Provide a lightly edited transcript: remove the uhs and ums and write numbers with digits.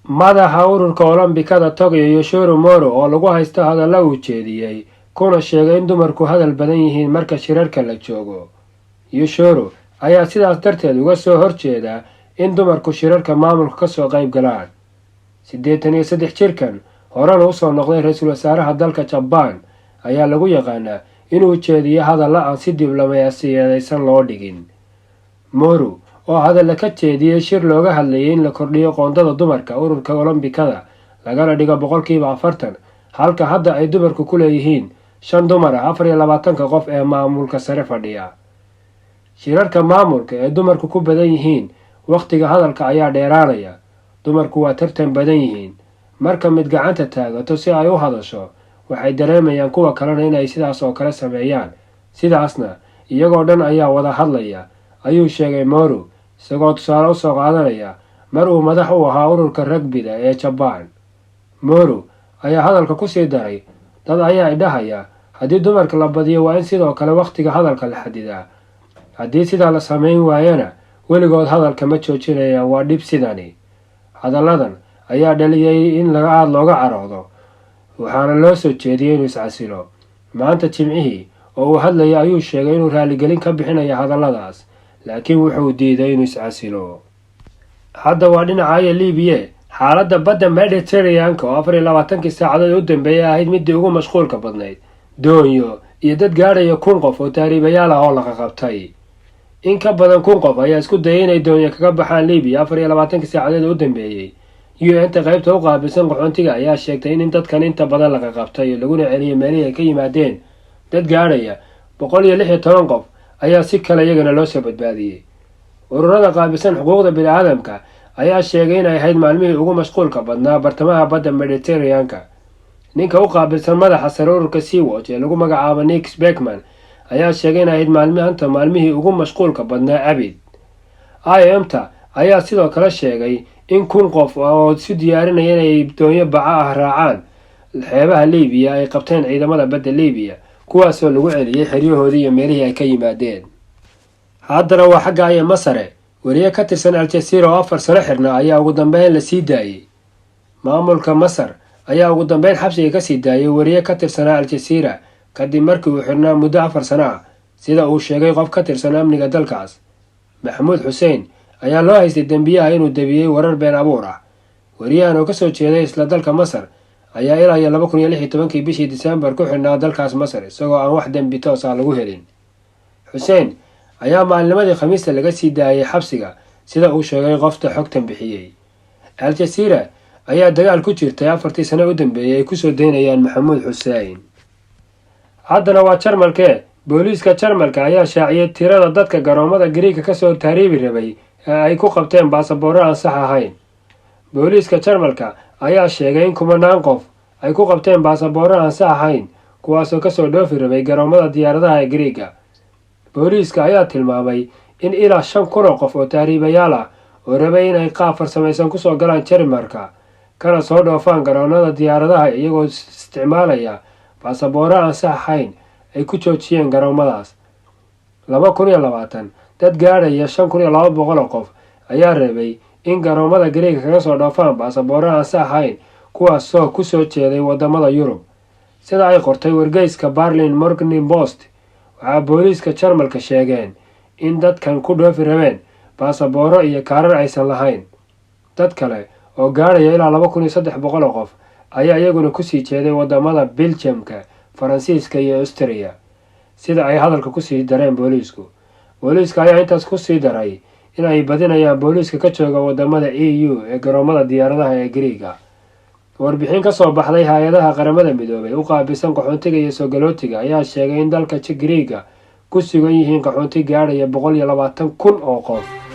madaxa ururka olombikada Tokyo Yoshiro Moro oo lagu haysto hadalla uu jeediyey kuna sheegay in dumarku hadal badan yihiin marka shirarka la joogo. Yoshiro ayaa sidaas darteed uga soo horjeeda in dumarku shirarka maamulka ka soo qayb galaan. 83 jirkan horena u soo noqday ra'iisul wasaaraha dalka Japan ayaa lagu yaqaanaa inuu jeediyo hadalla aan si diblomaasiyadaysan loo dhigin. Moro oo hadalla ka jeediyey shir looga hadlayay in la kordhiyo qoondada dumarka ururka olombikada lagana dhigo 40%, halka hadda ay dumarku ku leeyihiin 5 dumar ah 24 qof ee maamulka sare fadhiya. Shirarka maamulka ee dumarku ku badan yihiin waqtiga hadalka ayaa dheeraanaya. Dumarku waa tartan badan yihiin. Marka mid gacanta taagato si ay u hadasho, waxay dareemayaan kuwa kalena inay sidaas oo kale sameeyaan. Sidaasna iyagoo dhan ayaa wada hadlaya, ayuu sheegay Moro, isagoo tusaale u soo qaadanaya mar uu madax u ahaa ururka rugby-da ee Japan. Moro ayaa hadalka ku sii daray, dad ayaa idhahaya haddii dumarka la badiyo waa in sidoo kale waqtiga hadalka la xadidaa. Haddii sidaa la samayn waayana weligood hadalka ma joojinayaan, waa dhib sidani. Hadalladan ayaa dhaliyay in aad looga caroodo, waxaana loo soo jeediyey inuu iscasilo. Maanta Jimcihii oo uu hadlayay ayuu sheegay inuu raaligelin ka bixinayo hadalladaas, laakiin wuxuu diiday inuu iscasilo. Hadda waa dhinaca Liibiya. Xaaladda badda Mediterranean-ka oo 24 saacadood u dambeeyay ahayd midii ugu mashquulka badnayd. Doonyo iyo dad gaadhaya 1,000 qof oo taariibayaal ah oo la qabtay. In ka badan 1,000 qof ayaa isku dayay inay doonyo kaga baxaan Liibiya 24 saacadood u dambeeyay. UN-ta qaybta u qaabilsan qaxoontiga ayaa sheegtay in dadkan inta badan la qabtay laguna celiyay meelihii ay ka yimaadeen. Dad gaadhaya 116 qof ayaa si kale iyagana loo soo badbaadiyay. Ururada qaabilsan xuquuqda bini'aadamka ayaa sheegay in ay ahayd maalmihii ugu mashquulka badnaa bartamaha badda Mediterranean-ka. Ninka u qaabilsan madaxa sare ururka Sea-Watch ee lagu magacaabo Nick Beckman ayaa sheegay in ay ahayd maalmihii ugu mashquulka badnaa abid. IOM-ta ayaa sidoo kale sheegay in 1,000 qof oo isu diyaarinaya inay doonyo baca ah raacaan xeebaha Liibiya ay qabteen ciidamada badda Liibiya, kuwaasoo lagu celiyay xeryahoodii iyo meelihii ay ka yimaadeen. Haddana waa xagga ay Masar. Wariye ka tirsan Al Jazeera oo 4 sano xirna ayaa ugu dambeyn la sii daayay. Maamulka Masar ayaa ugu dambeyn xabsiga ka sii daayay wariye ka tirsan Al Jazeera kadib markii uu xirnaa muddo 4 sano ah, sida uu sheegay qof ka tirsan amniga dalkaas. Mahmoud Hussein ayaa loo haystay dambiyaha inuu dabiyay warar been abuur ah. Wariyahan oo ka soo jeeday isla dalka Masar ayaa ilaa 2016 bishii Diseembar ku xirnaa dalkaas Masar isagoo aan wax dambi toos ah lagu helin. Hussein ayaa maalnimadii Khamiista laga sii daayay xabsiga sida uu sheegay qofta xogtan bixiyay. Al Jazeera ayaa dagaal ku jirtay 4 sano u dambeeyay ay ku soo deynayaan Mahmoud Hussein. Haddana waa Jarmalka. Booliiska Jarmalka ayaa shaaciyay tirada dadka garoomada Greek ka soo taariibi rabay ee ay ku qabteen baasaboorro aan sax ahayn. Booliiska Jarmalka ayaa sheegay in 10 qof ay ku qabteen baasaboorro aan sax ahayn, kuwaasoo ka soo dhoofi rabay garoomada diyaaradaha ee Greek. Booliiska ayaa tilmaamay in ilaa 5,000 qof oo taariibayaal ah oo rabay inay qaab farsamaysan ku soo galaan Jarmalka kana soo dhoofaan garoonada diyaaradaha iyagoo isticmaalaya baasaboorro aan sax ahayn ay ku joojiyeen garoomadaas. 2020 dad gaadhaya 5,200 qof ayaa rabay in garoomada Greek kaga soo dhoofaan baasaboorro aan sax ahayn, kuwaasoo ku soo jeeday wadamada Yurub. Sida ay qortay wargeyska Berlin Morning Post, waxaa booliiska Jarmalka sheegeen in dadkan ku dhoofi rabeen baasaboorro iyo kaarar aysan lahayn. Dad kale oo gaadhaya ilaa 2,300 qof ayaa iyaguna ku sii jeeday wadamada Belgium-ka, Faransiiska iyo Austria, sida ay hadalka ku sii dareen booliisku. Booliiska ayaa intaas ku sii daray in ay badinayaan booliiska ka jooga wadamada EU ee garoomada diyaaradaha ee Greek. Warbixin ka soo baxday hay'adaha qaramada midoobay u qaabilsan qaxoontiga iyo soo galootiga ayaa sheegay in dalka Greek ku sugan yihiin qaxoonti gaadhaya 120,000 oo qof.